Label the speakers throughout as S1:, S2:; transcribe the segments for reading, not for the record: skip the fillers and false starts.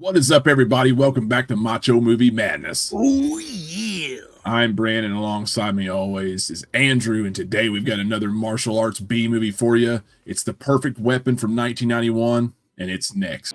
S1: What is up, everybody? Welcome back to Macho Movie Madness.
S2: Oh, yeah.
S1: I'm Brandon, alongside me always is Andrew, and today we've got another martial arts B movie for you. It's The Perfect Weapon from 1991, and it's next.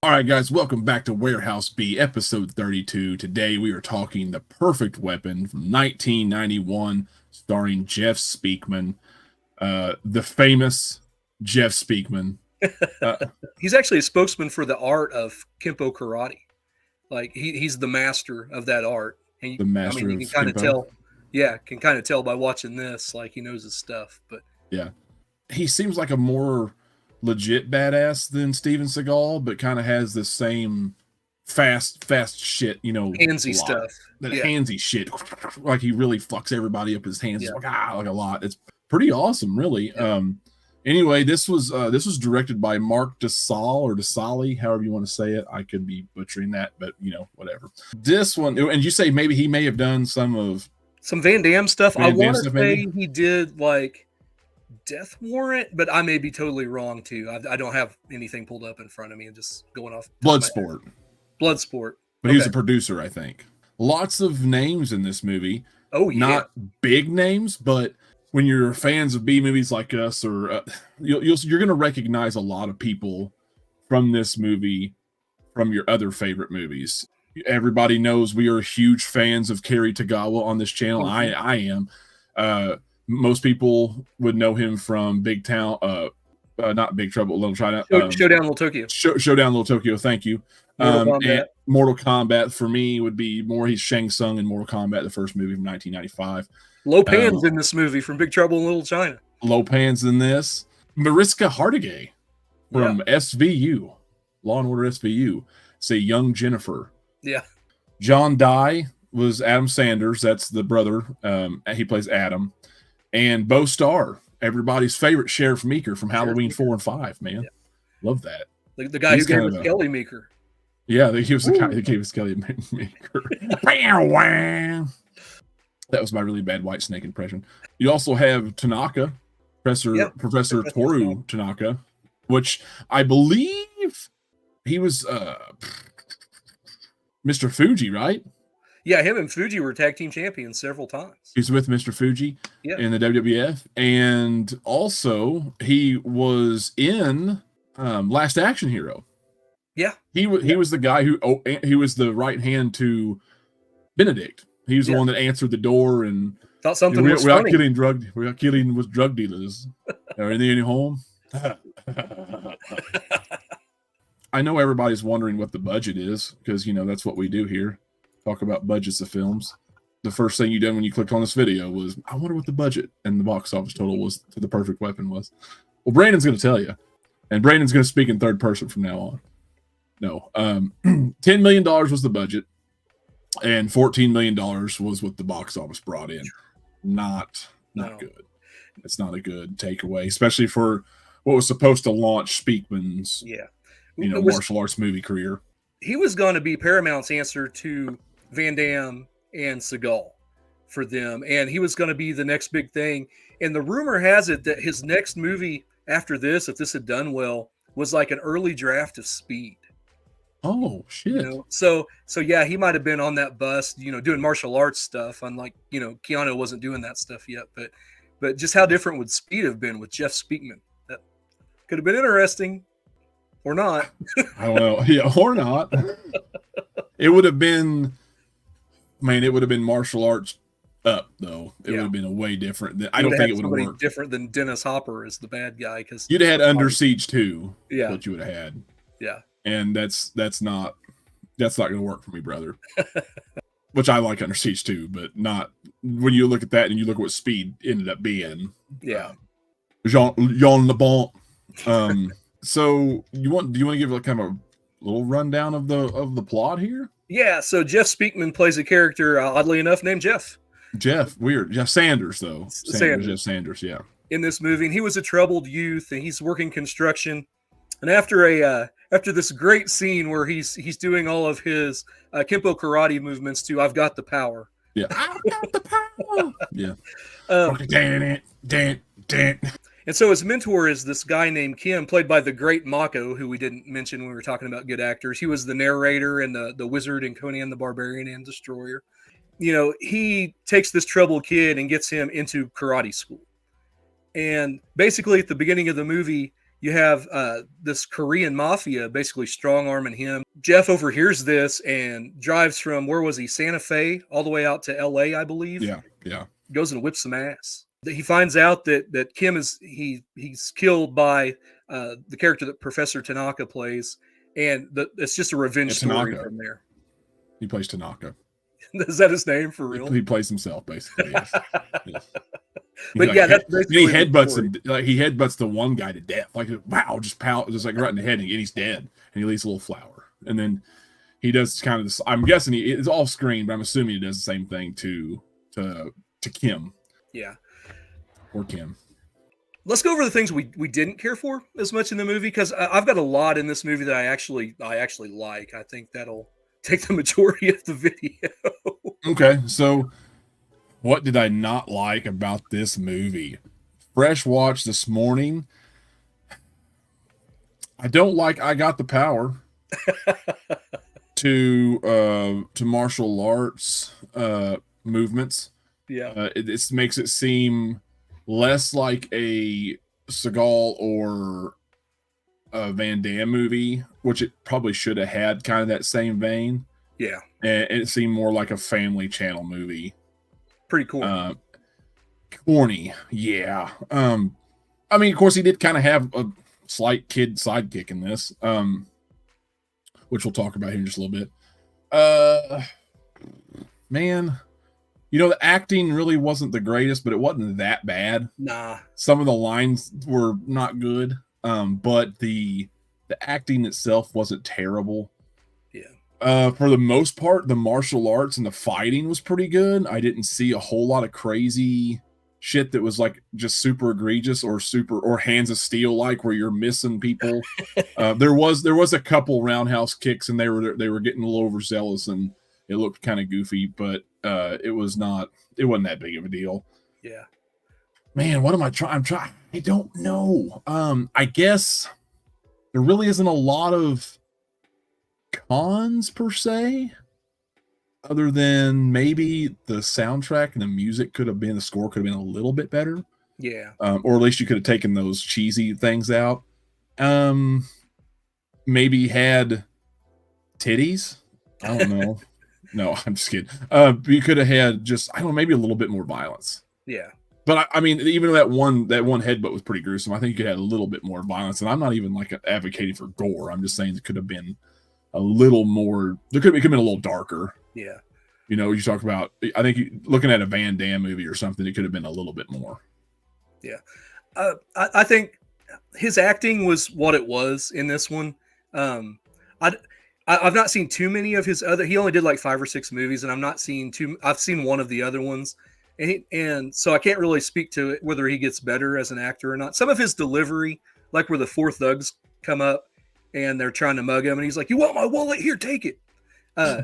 S1: All right, guys, welcome back to Warehouse B, episode 32. Today we are talking The Perfect Weapon from 1991, starring Jeff Speakman, the famous Jeff Speakman.
S2: He's actually a spokesman for the art of Kempo karate. Like he's the master of that art. And
S1: The master
S2: you
S1: of
S2: can kind of
S1: Kempo.
S2: tell. Yeah, can kind of tell by watching this. Like he knows his stuff. But
S1: Yeah, he seems like a more legit badass than Steven Seagal, but kind of has the same fast shit,
S2: handsy stuff.
S1: That
S2: Yeah.
S1: handsy shit, like he really fucks everybody up his hands,
S2: Yeah.
S1: like a lot. It's pretty awesome, really. Anyway, this was directed by Mark Desali, however you want to say it. I could be butchering that, but whatever. This one, and you say maybe he may have done some
S2: Van Damme stuff.
S1: Van
S2: I
S1: Damme
S2: want to
S1: stuff,
S2: say
S1: maybe?
S2: he did like Death Warrant, but I may be totally wrong too. I don't have anything pulled up in front of me and just going off.
S1: Bloodsport.
S2: Bloodsport.
S1: But he was a producer, I think. Lots of names in this movie.
S2: Oh, yeah.
S1: Not big names, but when you're fans of B movies like us, or you're going to recognize a lot of people from this movie from your other favorite movies. Everybody knows we are huge fans of Cary Tagawa on this channel.
S2: Mhm.
S1: I am. Most people would know him from Big Town, not Big Trouble, Little China.
S2: Showdown Little Tokyo.
S1: Showdown Little Tokyo. Thank you.
S2: Mortal Kombat.
S1: And Mortal Kombat for me would be more. He's Shang Tsung in Mortal Kombat, the first movie from 1995.
S2: Lopan's in this movie from Big Trouble in Little China.
S1: Lopan's in this. Mariska Hargitay from SVU, Law and Order SVU. Say young Jennifer.
S2: Yeah.
S1: John Dye was Adam Sanders. That's the brother. He plays Adam. And Bo Starr, everybody's favorite Sheriff Meeker from Halloween 4 and 5, man. Yeah. Love that.
S2: The guy who gave us Kelly Meeker.
S1: Yeah, he was the guy who gave us Kelly Meeker. That was my really bad White Snake impression. You also have Tanaka, Professor Toru Tanaka, which I believe he was Mr. Fuji, right?
S2: Yeah, him and Fuji were tag team champions several times.
S1: He's with Mr. Fuji in the WWF. And also, he was in Last Action Hero.
S2: Yeah.
S1: He was the guy he was the right hand to Benedict. He was the one that answered the door and
S2: thought something was
S1: we're
S2: funny.
S1: We're not killing with drug dealers. Are any home? I know everybody's wondering what the budget is because that's what we do here. Talk about budgets of films. The first thing you done when you clicked on this video was, I wonder what the budget and the box office total was for The Perfect Weapon was. Well, Brandon's going to tell you, and Brandon's going to speak in third person from now on. No, $10 million was the budget, and $14 million was what the box office brought in. Not good. It's not a good takeaway, especially for what was supposed to launch Speakman's martial arts movie career.
S2: He was going to be Paramount's answer to Van Damme and Seagal for them, and he was going to be the next big thing. And the rumor has it that his next movie after this, if this had done well, was like an early draft of Speed.
S1: Oh shit!
S2: So yeah, he might have been on that bus, doing martial arts stuff. Unlike Keanu wasn't doing that stuff yet, but just how different would Speed have been with Jeff Speakman? That could have been interesting. or not.
S1: I don't know. Yeah, or not. It would have been, it would have been martial arts up, though. It would have been a way different. I don't think it would have worked.
S2: Different than Dennis Hopper as the bad guy, because
S1: you'd have had Under Siege 2.
S2: Yeah,
S1: what you would have had.
S2: Yeah,
S1: and that's not going to work for me, brother. Which I like Under Siege 2, but not when you look at that and you look at what Speed ended up being.
S2: Yeah,
S1: Jean Le Bon. So do you want to give like kind of a little rundown of the plot here?
S2: Yeah. So Jeff Speakman plays a character, oddly enough, named Jeff.
S1: Jeff, weird. Jeff Sanders, though. Jeff Sanders, yeah.
S2: In this movie, and he was a troubled youth, and he's working construction. And after this great scene where he's doing all of his Kempo karate movements to "I've Got the Power,"
S1: yeah, I've got the power, yeah. Dan.
S2: And so his mentor is this guy named Kim, played by the great Macho, who we didn't mention when we were talking about good actors. He was the narrator and the wizard in Conan the Barbarian and Destroyer. You know, he takes this troubled kid and gets him into karate school. And basically at the beginning of the movie, you have this Korean mafia basically strong-arming him. Jeff overhears this and drives from, where was he, Santa Fe, all the way out to L.A., I believe.
S1: Yeah.
S2: Goes and whips some ass. He finds out that Kim he's killed by the character that Professor Tanaka plays, and it's just a revenge story from there.
S1: He plays Tanaka.
S2: Is that his name for real?
S1: He plays himself, basically. Yes. Yes.
S2: But
S1: like,
S2: yeah, that's basically
S1: he headbutts him. Like he headbutts the one guy to death. Like wow, just like right in the head, and he's dead. And he leaves a little flower. And then he does kind of this. I'm guessing it's off screen, but I'm assuming he does the same thing to Kim.
S2: Yeah.
S1: Or Kim.
S2: Let's go over the things we didn't care for as much in the movie, because I've got a lot in this movie that I actually like. I think that'll take the majority of the video.
S1: Okay, so what did I not like about this movie? Fresh watch this morning. I don't like I Got the Power to martial arts movements.
S2: Yeah.
S1: It makes it seem less like a Seagal or a Van Damme movie, which it probably should have had kind of that same vein.
S2: Yeah.
S1: And it seemed more like a Family Channel movie.
S2: Pretty cool.
S1: Corny. Yeah. I mean, of course, he did kind of have a slight kid sidekick in this, which we'll talk about here in just a little bit. Man, you know, the acting really wasn't the greatest, but it wasn't that bad.
S2: Nah.
S1: Some of the lines were not good, but the acting itself wasn't terrible.
S2: Yeah.
S1: For the most part, the martial arts and the fighting was pretty good. I didn't see a whole lot of crazy shit that was like just super egregious or Hands of Steel like where you're missing people. There was a couple roundhouse kicks and they were getting a little overzealous and it looked kind of goofy, but it wasn't that big of a deal.
S2: Yeah.
S1: Man, what am I trying? I don't know. I guess there really isn't a lot of cons per se, other than maybe the soundtrack and the score could have been a little bit better.
S2: Yeah.
S1: Or at least you could have taken those cheesy things out. Maybe had titties. I don't know. No, I'm just kidding. You could have had just, I don't know, maybe a little bit more violence.
S2: Yeah.
S1: But I mean, even though that one headbutt was pretty gruesome, I think you could have a little bit more violence. And I'm not even like advocating for gore. I'm just saying it could have been a little more. It could have been a little darker.
S2: Yeah.
S1: You know, you talk about. I think looking at a Van Damme movie or something, it could have been a little bit more.
S2: Yeah. I think his acting was what it was in this one. I've not seen too many of his other. He only did like 5 or 6 movies, and I'm not seeing too. I've seen one of the other ones. And so I can't really speak to it, whether he gets better as an actor or not. Some of his delivery, like where the 4 thugs come up and they're trying to mug him, and he's like, "You want my wallet? Here, take it."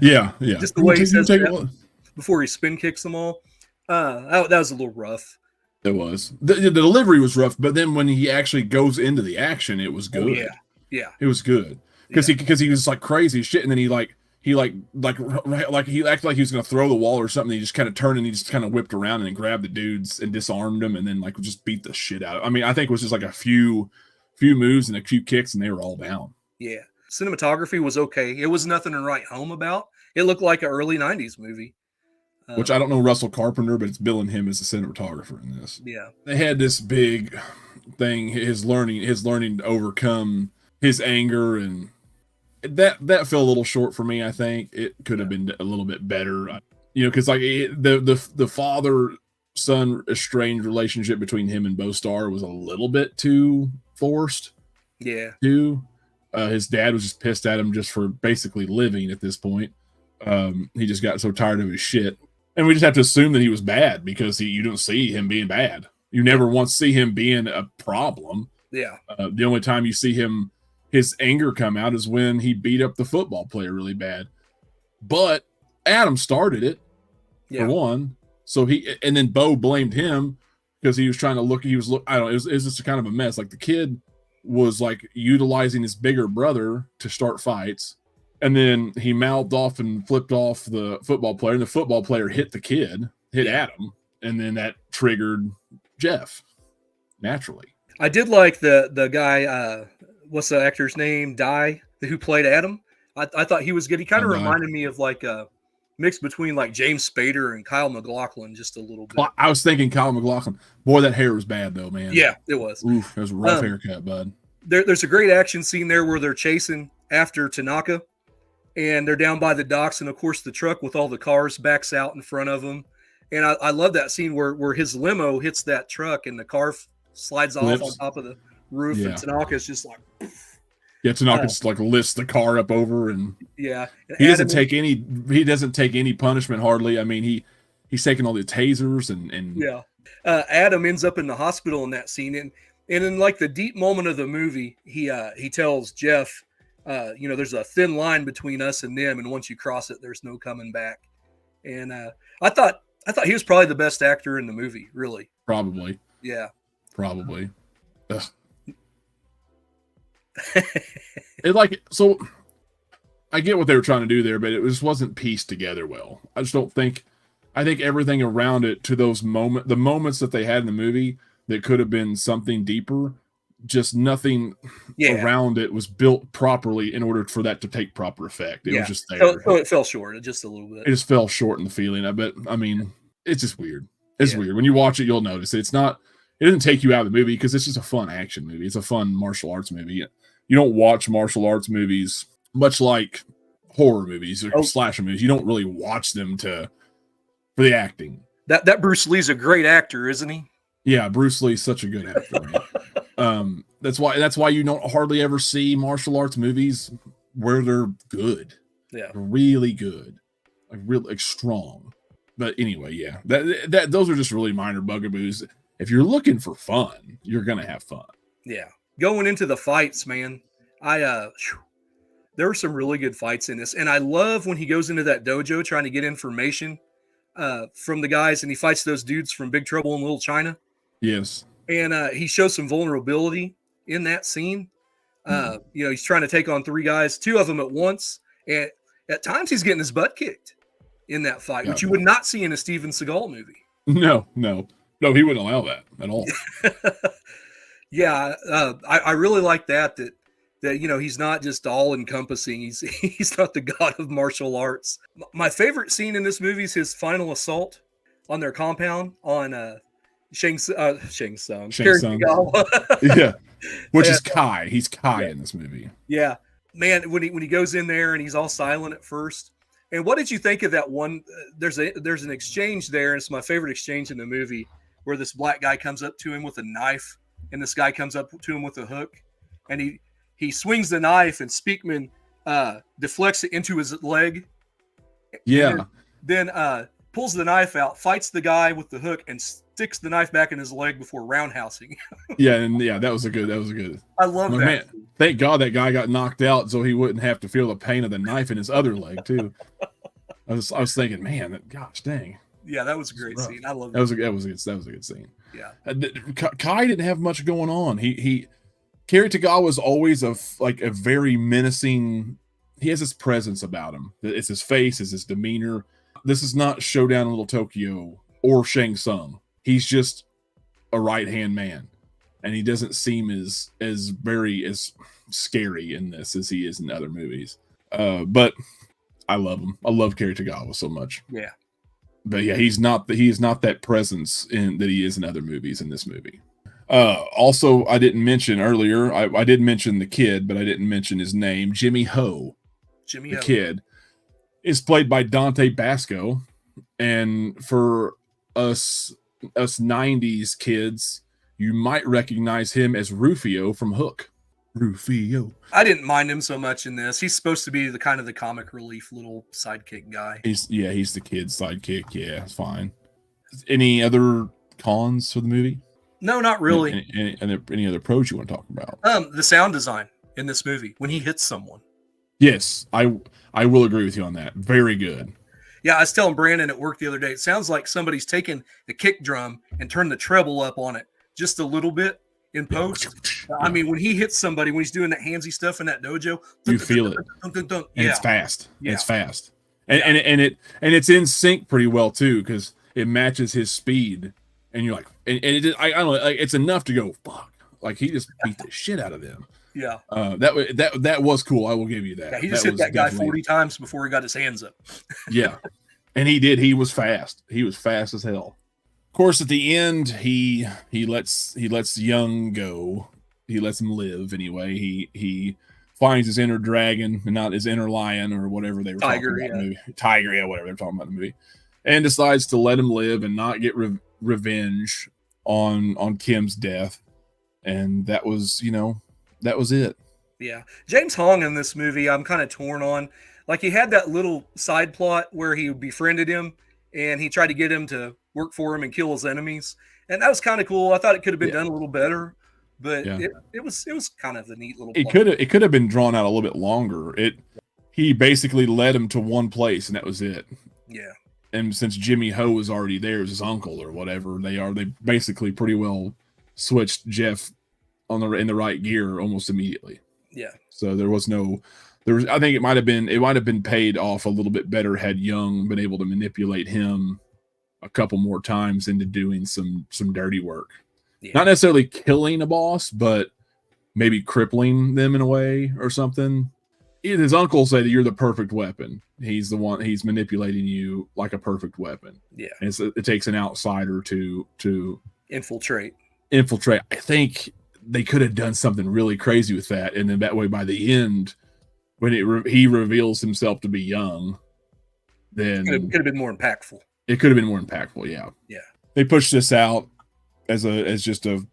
S1: Yeah.
S2: Just the way he says that before he spin kicks them all. That was a little rough.
S1: It was. The delivery was rough, but then when he actually goes into the action, it was good.
S2: Oh, yeah.
S1: It was good because he was like crazy as shit, and then he acted like he was going to throw the wall or something. He just kind of turned and he just kind of whipped around and grabbed the dudes and disarmed them and then like just beat the shit out of. I mean, I think it was just like a few moves and a few kicks and they were all down.
S2: Yeah. Cinematography was okay. It was nothing to write home about. It looked like an early 90s movie.
S1: Which I don't know Russell Carpenter, but it's billing him as a cinematographer in this.
S2: Yeah.
S1: They had this big thing, his learning to overcome his anger, and that fell a little short for me. I think it could have been a little bit better. Because like the father son estranged relationship between him and Beau-Star was a little bit too forced.
S2: Yeah.
S1: Too. His dad was just pissed at him just for basically living at this point. He just got so tired of his shit. And we just have to assume that he was bad because you don't see him being bad. You never once see him being a problem.
S2: Yeah.
S1: The only time you see his anger come out is when he beat up the football player really bad. But Adam started it, for one. So and then Bo blamed him because he was trying to look. I don't know. It was just kind of a mess. Like the kid was like utilizing his bigger brother to start fights. And then he mouthed off and flipped off the football player, and the football player hit Adam, and then that triggered Jeff naturally.
S2: I did like the guy, what's the actor's name? Who played Adam. I thought he was good. He kind of reminded me of like a mix between like James Spader and Kyle MacLachlan, just a little bit.
S1: Well, I was thinking Kyle MacLachlan. Boy, that hair was bad though, man.
S2: Yeah, it was.
S1: Oof, it was a rough haircut, bud.
S2: There's a great action scene there where they're chasing after Tanaka. And they're down by the docks, and of course the truck with all the cars backs out in front of them. And I love that scene where his limo hits that truck and the car slides off on top of the roof, and Tanaka's just like,
S1: yeah, Tanaka's like lifts the car up over, and
S2: yeah,
S1: he doesn't take any punishment hardly. I mean, he's taking all the tasers and
S2: yeah. Adam ends up in the hospital in that scene, and in like the deep moment of the movie, he tells Jeff, there's a thin line between us and them, and once you cross it, there's no coming back. And I thought he was probably the best actor in the movie, really.
S1: Probably.
S2: Yeah.
S1: Probably. So I get what they were trying to do there, but it just wasn't pieced together well. I think everything around it to the moments that they had in the movie that could have been something deeper, just nothing around it was built properly in order for that to take proper effect. It was just there.
S2: So it fell short just a little bit.
S1: It just fell short in the feeling. I mean, it's just weird. It's weird. When you watch it, you'll notice it doesn't take you out of the movie because it's just a fun action movie. It's a fun martial arts movie. You don't watch martial arts movies much like horror movies or slasher movies. You don't really watch them for the acting.
S2: That Bruce Lee's a great actor, isn't he?
S1: Yeah, Bruce Lee's such a good actor. That's why you don't hardly ever see martial arts movies where they're good.
S2: Yeah,
S1: they're really good, like strong. But anyway, yeah, that those are just really minor bugaboos. If you're looking for fun, you're gonna have fun.
S2: Yeah, going into the fights, man, there were some really good fights in this, and I love when he goes into that dojo trying to get information from the guys, and he fights those dudes from Big Trouble in Little China.
S1: Yes.
S2: And he shows some vulnerability in that scene. He's trying to take on 3 guys, 2 of them at once. And at times he's getting his butt kicked in that fight, which you would not see in a Steven Seagal movie.
S1: No, he wouldn't allow that at all.
S2: Yeah. I really like that he's not just all encompassing. He's not the god of martial arts. My favorite scene in this movie is his final assault on their compound on, Shang Tsung.
S1: Yeah, which is Kai. He's Kai in this movie.
S2: Yeah, man. When he goes in there and he's all silent at first. And what did you think of that one? There's an exchange there, and it's my favorite exchange in the movie, where this black guy comes up to him with a knife, and this guy comes up to him with a hook, and he swings the knife, and Speakman deflects it into his leg.
S1: Yeah.
S2: Then pulls the knife out, fights the guy with the hook, and sticks the knife back in his leg before roundhousing.
S1: that was a good.
S2: I love that.
S1: Man, thank God that guy got knocked out so he wouldn't have to feel the pain of the knife in his other leg too. I was thinking, man, gosh dang.
S2: Yeah, that was a great scene. I love
S1: that. That was a good scene.
S2: Yeah.
S1: Kai didn't have much going on. Kerry Tagawa was always a very menacing. He has this presence about him. It's his face, it's his demeanor. This is not Showdown in Little Tokyo or Shang Tsung. He's just a right-hand man. and he doesn't seem as scary in this as he is in other movies. But I love him. I love Kerry Tagawa so much.
S2: Yeah.
S1: But yeah, he is not that presence that he is in other movies in this movie. Also, I didn't mention earlier, I did mention the kid, but I didn't mention his name. Jimmy Ho, the kid, is played by Dante Basco. And for us 90s kids, you might recognize him as Rufio from Hook. Rufio.
S2: I didn't mind him so much in this. He's supposed to be the kind of the comic relief little sidekick guy.
S1: He's the kid's sidekick. Yeah, it's fine. Any other cons for the movie?
S2: No, not really.
S1: Any other pros you want to talk about?
S2: The sound design in this movie when he hits someone.
S1: Yes, I will agree with you on that. Very good.
S2: Yeah, I was telling Brandon at work the other day, it sounds like somebody's taken the kick drum and turned the treble up on it just a little bit in post. I mean, when he hits somebody, when he's doing that handsy stuff in that dojo,
S1: you feel it.
S2: And
S1: it's fast.
S2: Yeah.
S1: It's fast. And it's in sync pretty well too, because it matches his speed. And you're like, I don't know, like, it's enough to go, fuck. Like he just beat the shit out of them.
S2: Yeah.
S1: That was cool. I will give you that.
S2: Yeah, he just hit that guy 40 times before he got his hands up.
S1: Yeah. And he did. He was fast. He was fast as hell. Of course, at the end, he lets Young go. He lets him live anyway. He finds his inner dragon and not his inner lion or whatever they were talking about in the movie. Tiger, yeah, whatever they're talking about in the movie. And decides to let him live and not get revenge on Kim's death. And that was it.
S2: Yeah. James Hong in this movie, I'm kind of torn on. Like, he had that little side plot where he befriended him and he tried to get him to work for him and kill his enemies. And that was kind of cool. I thought it could have been done a little better, but it was kind of a neat little plot.
S1: It could have been drawn out a little bit longer. He basically led him to one place and that was it.
S2: Yeah.
S1: And since Jimmy Ho was already there as his uncle or whatever, they basically pretty well switched Jeff in the right gear almost immediately.
S2: Yeah.
S1: So I think it might have been paid off a little bit better had Young been able to manipulate him a couple more times into doing some dirty work. Yeah. Not necessarily killing a boss, but maybe crippling them in a way or something. His uncle said you're the perfect weapon. He's the one. He's manipulating you like a perfect weapon.
S2: Yeah,
S1: and it takes an outsider to
S2: infiltrate.
S1: I think they could have done something really crazy with that, and then that way, by the end, when he reveals himself to be Young, then
S2: it could have been more impactful.
S1: It could have been more impactful. Yeah.
S2: Yeah.
S1: They pushed this out as just a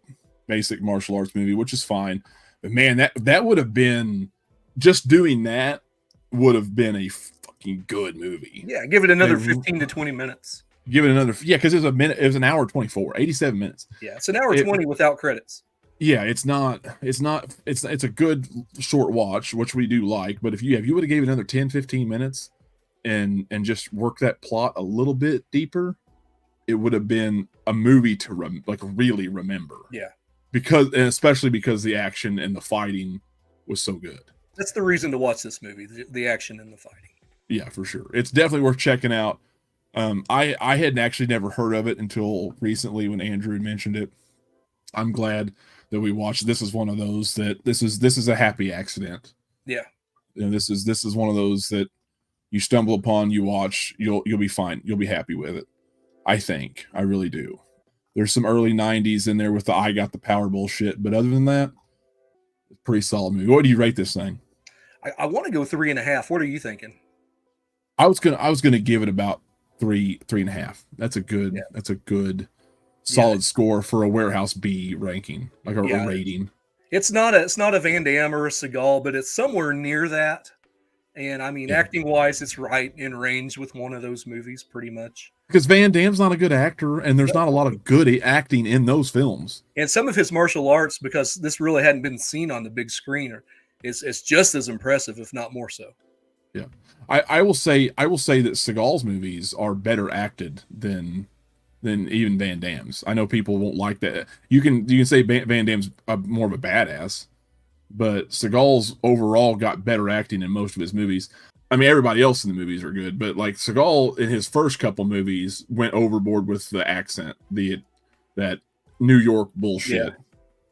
S1: basic martial arts movie, which is fine. But man, that would have been. Just doing that would have been a fucking good movie.
S2: Yeah, give it another 15 to 20 minutes.
S1: Give it another, because it was an hour 24, 87 minutes.
S2: Yeah, it's an hour 20 without credits.
S1: Yeah, it's a good short watch, which we do like. But if you would have gave it another 10, 15 minutes and just work that plot a little bit deeper, it would have been a movie to really remember.
S2: Yeah,
S1: especially because the action and the fighting was so good.
S2: That's the reason to watch this movie, the action and the fighting. Yeah,
S1: for sure. It's definitely worth checking out. I had actually never heard of it until recently when Andrew had mentioned it. I'm glad that we watched. This is one of those that this is a happy accident.
S2: Yeah.
S1: This is one of those that you stumble upon, you watch, you'll be fine. You'll be happy with it. I think. I really do. There's some early 90s in there with the I got the power bullshit, but other than that, it's a pretty solid movie. What do you rate this thing?
S2: I want to go 3.5. What are you thinking?
S1: I was gonna give it about 3.5. That's a good solid score for a Warehouse B ranking, like a rating.
S2: It's not a Van Damme or a Seagal, but it's somewhere near that. And I mean, acting wise, it's right in range with one of those movies, pretty much.
S1: Because Van Damme's not a good actor, and there's not a lot of good acting in those films.
S2: And some of his martial arts, because this really hadn't been seen on the big screen, it's just as impressive, if not more so.
S1: Yeah, I will say that Seagal's movies are better acted than even Van Damme's. I know people won't like that. You can say Van Damme's more of a badass, but Seagal's overall got better acting in most of his movies. I mean, everybody else in the movies are good, but like Seagal in his first couple movies went overboard with the accent, that New York bullshit.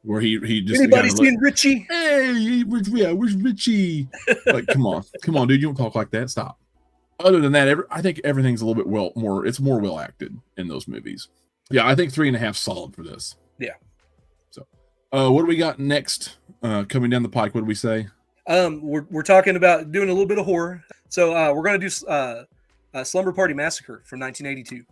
S1: where he just
S2: Anybody seen Richie?
S1: Hey, where's Richie? Like, come on, dude, you don't talk like that. Stop. Other than that, I think everything's a little bit more well acted in those movies. Yeah, I think 3.5 solid for this.
S2: Yeah.
S1: So, what do we got next? Coming down the pike, what do we say?
S2: We're talking about doing a little bit of horror. So we're gonna do Slumber Party Massacre from 1982.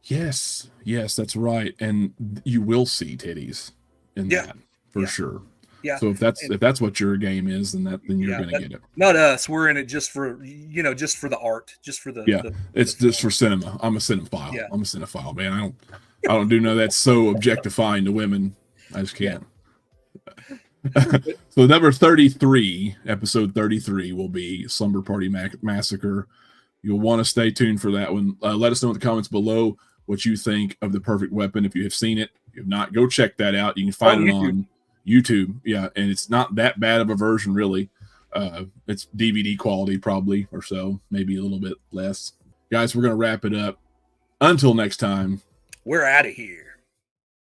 S1: Yes, that's right, and you will see titties in that for sure. Yeah. So if that's what your game is, then you're gonna get it.
S2: Not us. We're in it just for the art, just for the
S1: it's just for cinema. I'm a cinephile. Yeah. I'm a cinephile, man. I don't do no that's so objectifying to women. I just can't. Yeah. So number 33, episode 33 will be Slumber Party Massacre. You'll want to stay tuned for that one. Let us know in the comments below what you think of The Perfect Weapon. If you have seen it, if not, go check that out. You can find it on YouTube. Yeah, and it's not that bad of a version, really. It's DVD quality, probably, or so, maybe a little bit less. Guys, we're going to wrap it up. Until next time,
S2: we're out of here.